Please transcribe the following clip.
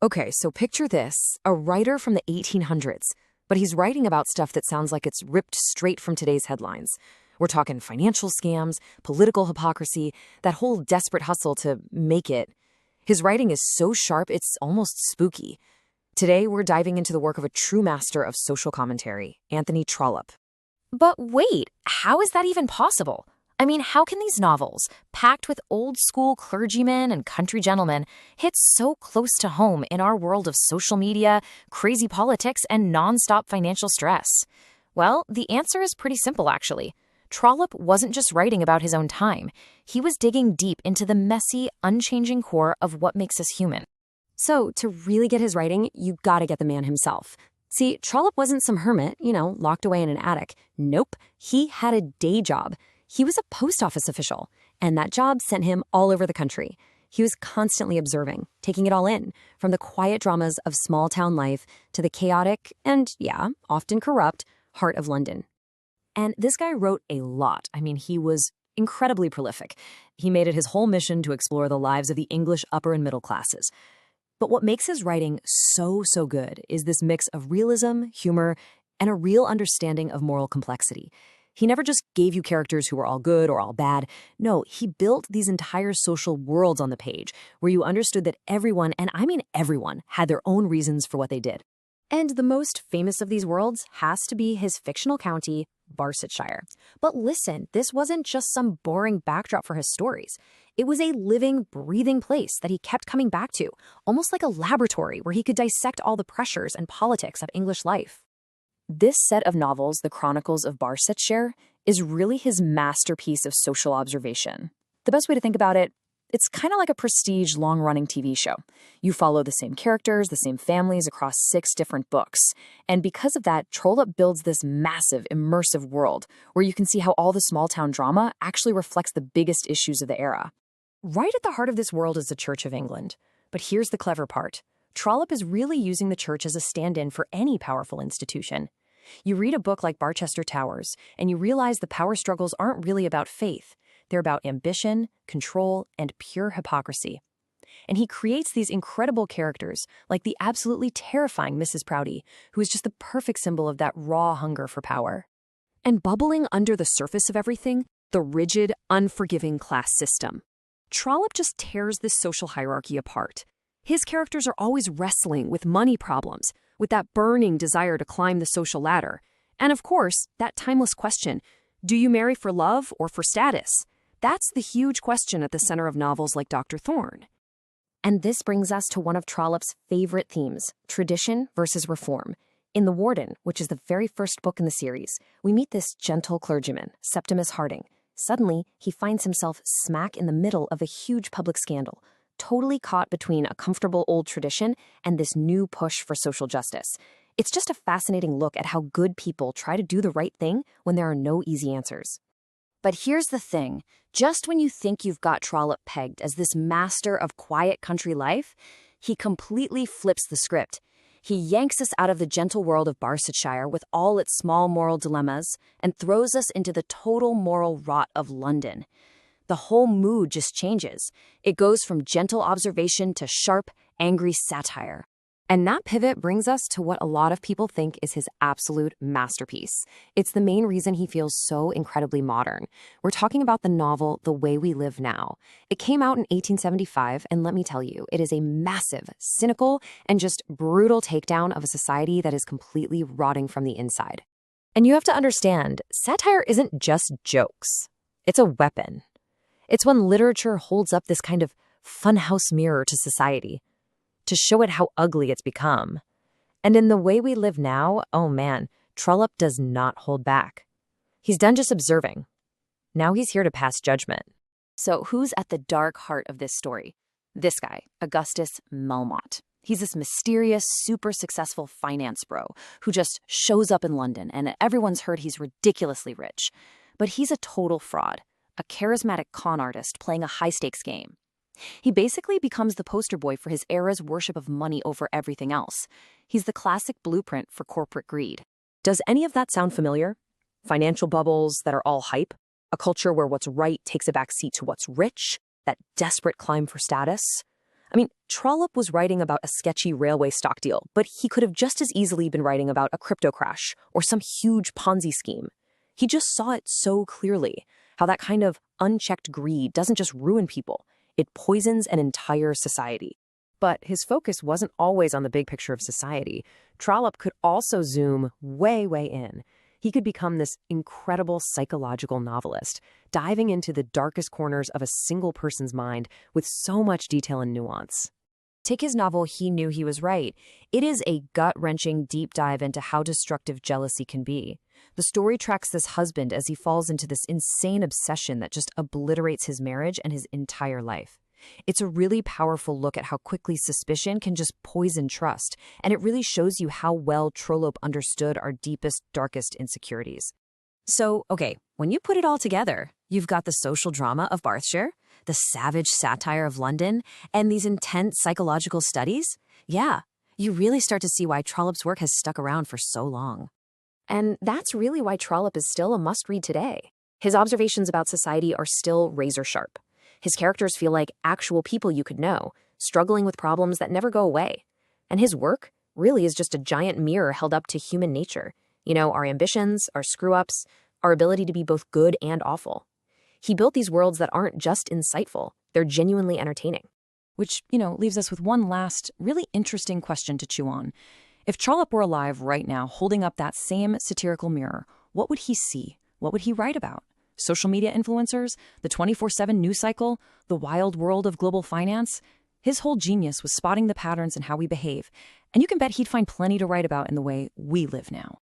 Okay, so picture this, a writer from the 1800s, but he's writing about stuff that sounds like it's ripped straight from today's headlines. We're talking financial scams, political hypocrisy, that whole desperate hustle to make it. His writing is so sharp, it's almost spooky. Today, we're diving into the work of a true master of social commentary, Anthony Trollope. But wait, how is that even possible? I mean, how can these novels, packed with old-school clergymen and country gentlemen, hit so close to home in our world of social media, crazy politics, and non-stop financial stress? Well, the answer is pretty simple, actually. Trollope wasn't just writing about his own time. He was digging deep into the messy, unchanging core of what makes us human. So, to really get his writing, you gotta get the man himself. See, Trollope wasn't some hermit, locked away in an attic. Nope, he had a day job. He was a post office official, and that job sent him all over the country. He was constantly observing, taking it all in, from the quiet dramas of small-town life to the chaotic and, often corrupt heart of London. And this guy wrote a lot. I mean, he was incredibly prolific. He made it his whole mission to explore the lives of the English upper and middle classes. But what makes his writing so good is this mix of realism, humor, and a real understanding of moral complexity. He never just gave you characters who were all good or all bad. No, he built these entire social worlds on the page where you understood that everyone, and I mean everyone, had their own reasons for what they did. And the most famous of these worlds has to be his fictional county, Barsetshire. But listen, this wasn't just some boring backdrop for his stories. It was a living, breathing place that he kept coming back to, almost like a laboratory where he could dissect all the pressures and politics of English life. This set of novels, The Chronicles of Barsetshire, is really his masterpiece of social observation. The best way to think about it, it's kind of like a prestige, long-running TV show. You follow the same characters, the same families across 6 different books. And because of that, Trollope builds this massive, immersive world where you can see how all the small-town drama actually reflects the biggest issues of the era. Right at the heart of this world is the Church of England. But here's the clever part. Trollope is really using the church as a stand-in for any powerful institution. You read a book like Barchester Towers, and you realize the power struggles aren't really about faith. They're about ambition, control, and pure hypocrisy. And he creates these incredible characters, like the absolutely terrifying Mrs. Proudie, who is just the perfect symbol of that raw hunger for power. And bubbling under the surface of everything, the rigid, unforgiving class system. Trollope just tears this social hierarchy apart. His characters are always wrestling with money problems, with that burning desire to climb the social ladder. And of course, that timeless question, do you marry for love or for status? That's the huge question at the center of novels like Dr. Thorne. And this brings us to one of Trollope's favorite themes, tradition versus reform. In The Warden, which is the very first book in the series, we meet this gentle clergyman, Septimus Harding. Suddenly, he finds himself smack in the middle of a huge public scandal, totally caught between a comfortable old tradition and this new push for social justice. It's just a fascinating look at how good people try to do the right thing when there are no easy answers. But here's the thing. Just when you think you've got Trollope pegged as this master of quiet country life, he completely flips the script. He yanks us out of the gentle world of Barsetshire with all its small moral dilemmas and throws us into the total moral rot of London. The whole mood just changes. It goes from gentle observation to sharp, angry satire. And that pivot brings us to what a lot of people think is his absolute masterpiece. It's the main reason he feels so incredibly modern. We're talking about the novel The Way We Live Now. It came out in 1875, and let me tell you, it is a massive, cynical, and just brutal takedown of a society that is completely rotting from the inside. And you have to understand, satire isn't just jokes. It's a weapon. It's when literature holds up this kind of funhouse mirror to society to show it how ugly it's become. And in The Way We Live Now, oh man, Trollope does not hold back. He's done just observing. Now he's here to pass judgment. So who's at the dark heart of this story? This guy, Augustus Melmotte. He's this mysterious, super successful finance bro who just shows up in London, and everyone's heard he's ridiculously rich. But he's a total fraud. A charismatic con artist playing a high-stakes game. He basically becomes the poster boy for his era's worship of money over everything else. He's the classic blueprint for corporate greed. Does any of that sound familiar? Financial bubbles that are all hype? A culture where what's right takes a back seat to what's rich? That desperate climb for status? I mean, Trollope was writing about a sketchy railway stock deal, but he could have just as easily been writing about a crypto crash or some huge Ponzi scheme. He just saw it so clearly, how that kind of unchecked greed doesn't just ruin people, it poisons an entire society. But his focus wasn't always on the big picture of society. Trollope could also zoom way, way in. He could become this incredible psychological novelist, diving into the darkest corners of a single person's mind with so much detail and nuance. Take his novel, He Knew He Was Right. It is a gut-wrenching deep dive into how destructive jealousy can be. The story tracks this husband as he falls into this insane obsession that just obliterates his marriage and his entire life. It's a really powerful look at how quickly suspicion can just poison trust, and it really shows you how well Trollope understood our deepest, darkest insecurities. So, okay, when you put it all together, you've got the social drama of Barthshire, the savage satire of London, and these intense psychological studies. Yeah, you really start to see why Trollope's work has stuck around for so long. And that's really why Trollope is still a must-read today. His observations about society are still razor-sharp. His characters feel like actual people you could know, struggling with problems that never go away. And his work really is just a giant mirror held up to human nature. You know, our ambitions, our screw-ups, our ability to be both good and awful. He built these worlds that aren't just insightful, they're genuinely entertaining. Which, leaves us with one last, really interesting question to chew on. If Trollope were alive right now, holding up that same satirical mirror, what would he see? What would he write about? Social media influencers, the 24/7 news cycle, the wild world of global finance? His whole genius was spotting the patterns in how we behave, and you can bet he'd find plenty to write about in the way we live now.